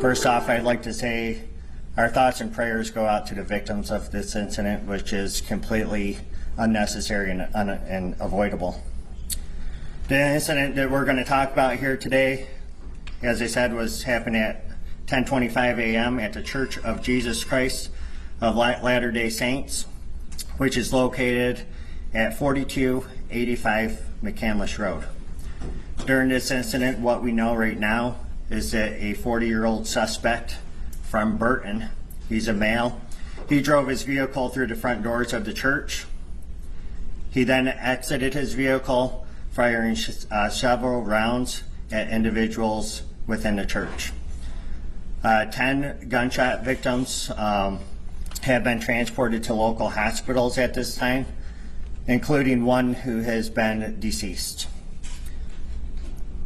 First off, I'd like to say our thoughts and prayers go out to the victims of this incident, which is completely unnecessary and avoidable. The incident that we're going to talk about here today, as I said, was happened at 10:25 a.m. at the Church of Jesus Christ of Latter-day Saints, which is located at 4285 McCandless Road. During this incident, what we know right now is that a 40-year-old suspect from Burton, he's a male, he drove his vehicle through the front doors of the church. He then exited his vehicle, firing several rounds at individuals within the church. 10 gunshot victims have been transported to local hospitals at this time, including one who has been deceased.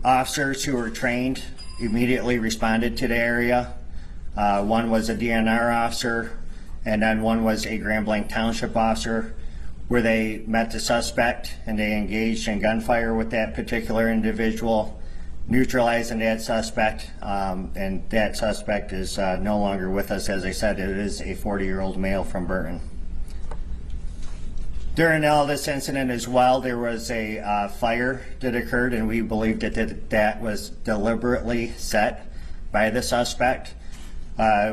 Officers who were trained immediately responded to the area. One was a DNR officer, and then one was a Grand Blanc Township officer, where they met the suspect and they engaged in gunfire with that particular individual, neutralizing that suspect, and that suspect is no longer with us. As I said, it is a 40-year-old male from Burton. During all this incident as well, there was a fire that occurred, and we believe that was deliberately set by the suspect.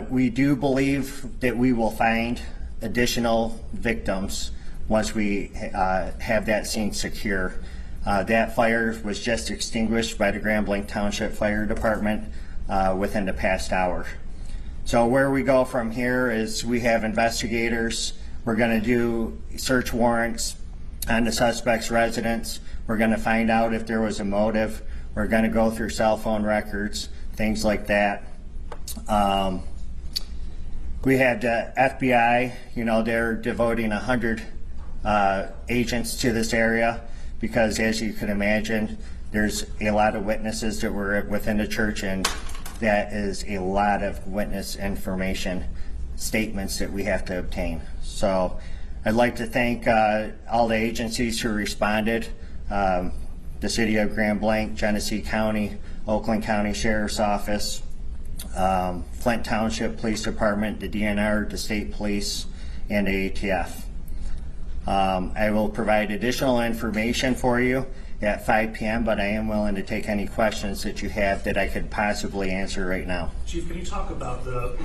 We do believe that we will find additional victims once we have that scene secure. That fire was just extinguished by the Grand Blanc Township Fire Department within the past hour. So where we go from here is we have investigators. We're going to do search warrants on the suspect's residence. We're going to find out if there was a motive. We're going to go through cell phone records, things like that. We had the FBI, they're devoting 100 agents to this area because, as you can imagine, there's a lot of witnesses that were within the church, and that is a lot of witness information, statements that we have to obtain. So I'd like to thank all the agencies who responded, the City of Grand Blanc, Genesee County, Oakland County Sheriff's Office, Flint Township Police Department, the DNR, the State Police, and the ATF. I will provide additional information for you at 5 p.m., but I am willing to take any questions that you have that I could possibly answer right now. Chief, can you talk about the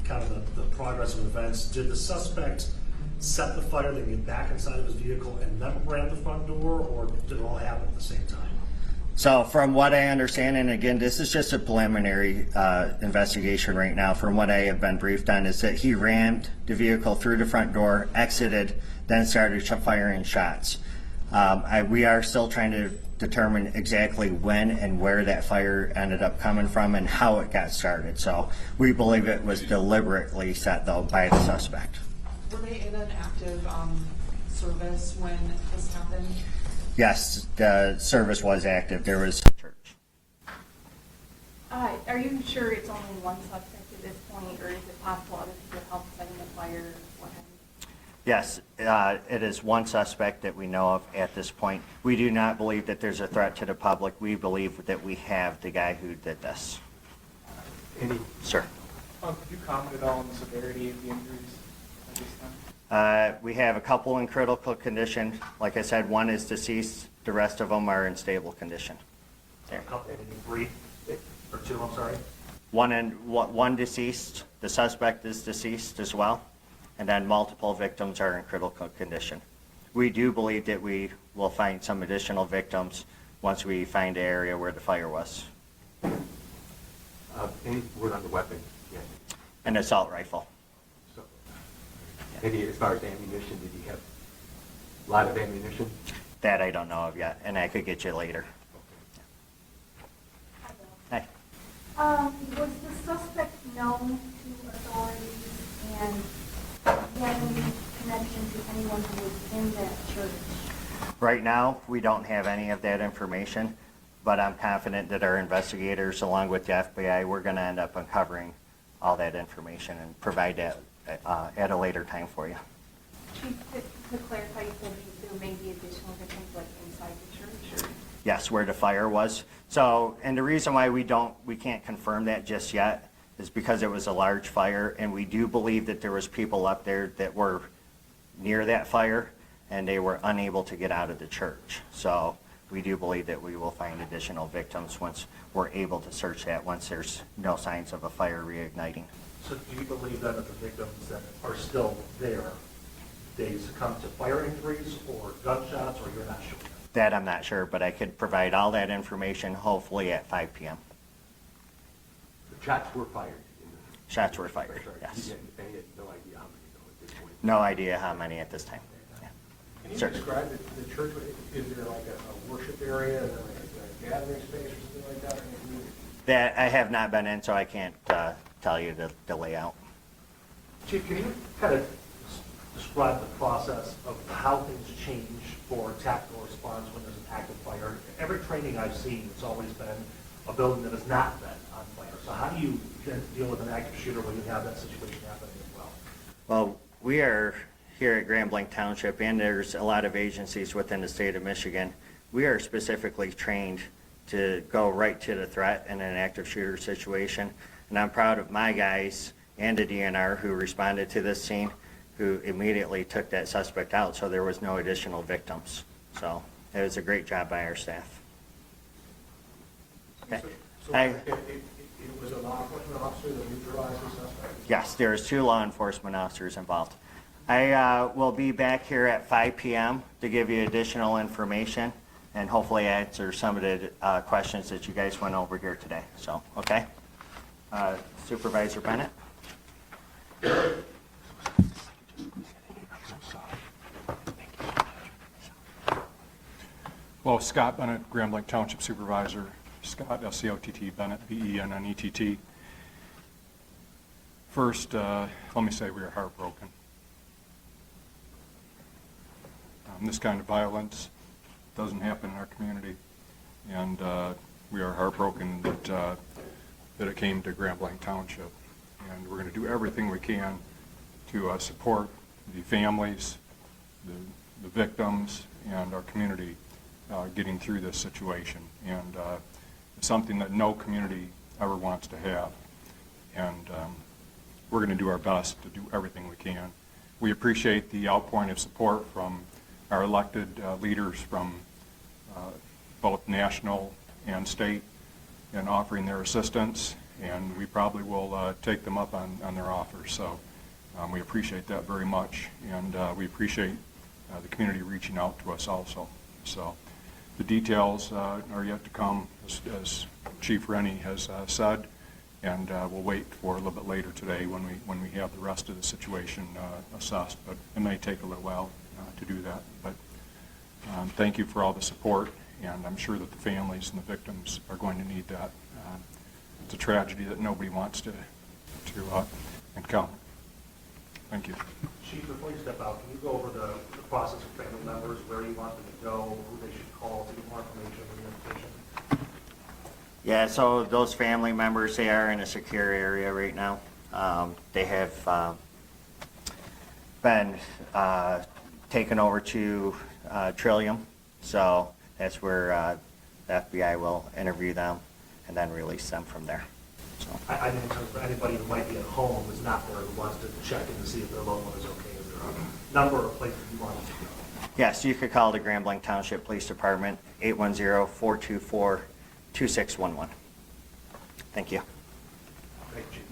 kind of the progress of events? Did the suspect set the fire, then get back inside of his vehicle and then ran the front door, or did it all happen at the same time? So from what I understand, and again, this is just a preliminary investigation right now, from what I have been briefed on, is that he rammed the vehicle through the front door, exited, then started firing shots. We are still trying to determine exactly when and where that fire ended up coming from and how it got started. So we believe it was deliberately set, though, by the suspect. Were they in an active service when this happened? Yes, the service was active. There was church. Are you sure it's only one suspect at this point, or is it possible other people helped setting the fire? What have you? Yes, it is one suspect that we know of at this point. We do not believe that there's a threat to the public. We believe that we have the guy who did this. Andy? Sir. Could you comment at all on the severity of the injuries at this time? We have a couple in critical condition. Like I said, one is deceased. The rest of them are in stable condition. There. A couple, three or two, I'm sorry. One deceased. The suspect is deceased as well. And then multiple victims are in critical condition. We do believe that we will find some additional victims once we find the area where the fire was. Any word on the weapon? Yeah. An assault rifle. So, any, as far as ammunition, did he have a lot of ammunition? That I don't know of yet, and I could get you later. Okay. Hi. Was the suspect known to authorities, and do you have any connection to anyone who was in that church? Right now, we don't have any of that information, but I'm confident that our investigators, along with the FBI, we're going to end up uncovering all that information and provide that at a later time for you. Chief, to clarify, you said there may be additional victims like inside the church? Or? Yes, where the fire was. So, and the reason why we can't confirm that just yet is because it was a large fire, and we do believe that there was people up there that were near that fire, and they were unable to get out of the church. So we do believe that we will find additional victims once we're able to search that, once there's no signs of a fire reigniting. So do you believe then that the victims that are still there, they succumbed to fire injuries or gunshots, or you're not sure? That I'm not sure, but I could provide all that information hopefully at 5 p.m. The shots were fired. Shots were fired, yes. You had no idea how many though at this point. No idea how many at this time. Yeah. Can you Sure. describe the church? Is there like a worship area and then like a gathering space or something like that in the community? That I have not been in, so I can't tell you the layout. Chief, can you kind of describe the process of how things change for tactical response when there's an active fire? Every training I've seen, it's always been a building that has not been on fire. So how do you then deal with an active shooter when you have that situation happening as well? Well, we are here at Grand Blanc Township, and there's a lot of agencies within the state of Michigan. We are specifically trained to go right to the threat in an active shooter situation. And I'm proud of my guys and the DNR who responded to this scene, who immediately took that suspect out, so there was no additional victims. So it was a great job by our staff. Okay. So I- it was a law enforcement officer that neutralized the suspect? Yes, there's 2 law enforcement officers involved. I will be back here at 5 p.m. to give you additional information and hopefully answer some of the questions that you guys went over here today. So, okay? Supervisor Bennett? Hello, Scott Bennett, Grand Blanc Township Supervisor. Scott, S-C-O-T-T, Bennett, B-E-N-N-E-T-T. First, let me say we are heartbroken. This kind of violence doesn't happen in our community, and we are heartbroken that it came to Grand Blanc Township. And we're going to do everything we can to support the families, the victims, and our community getting through this situation. And it's something that no community ever wants to have. And we're going to do our best to do everything we can. We appreciate the outpouring of support from our elected leaders from both national and state in offering their assistance, and we probably will take them up on their offers. So we appreciate that very much, and we appreciate the community reaching out to us also. So the details are yet to come, as Chief Renie has said, and we'll wait for a little bit later today when we have the rest of the situation assessed. But it may take a little while to do that. But thank you for all the support, and I'm sure that the families and the victims are going to need that. It's a tragedy that nobody wants to encounter. Thank you. Chief, before you step out, can you go over the process of family members, where you want them to go, who they should call to get more information on reunification? Yeah, so those family members, they are in a secure area right now. They have been taken over to Trillium, so that's where the FBI will interview them and then release them from there. So. I mean, in terms of anybody who might be at home who's not there, who wants to check in to see if their loved one is okay, is there a number or place that you want them to go? Yes, you could call the Grand Blanc Township Police Department, 810-424-2611. Thank you. Thank you, Chief.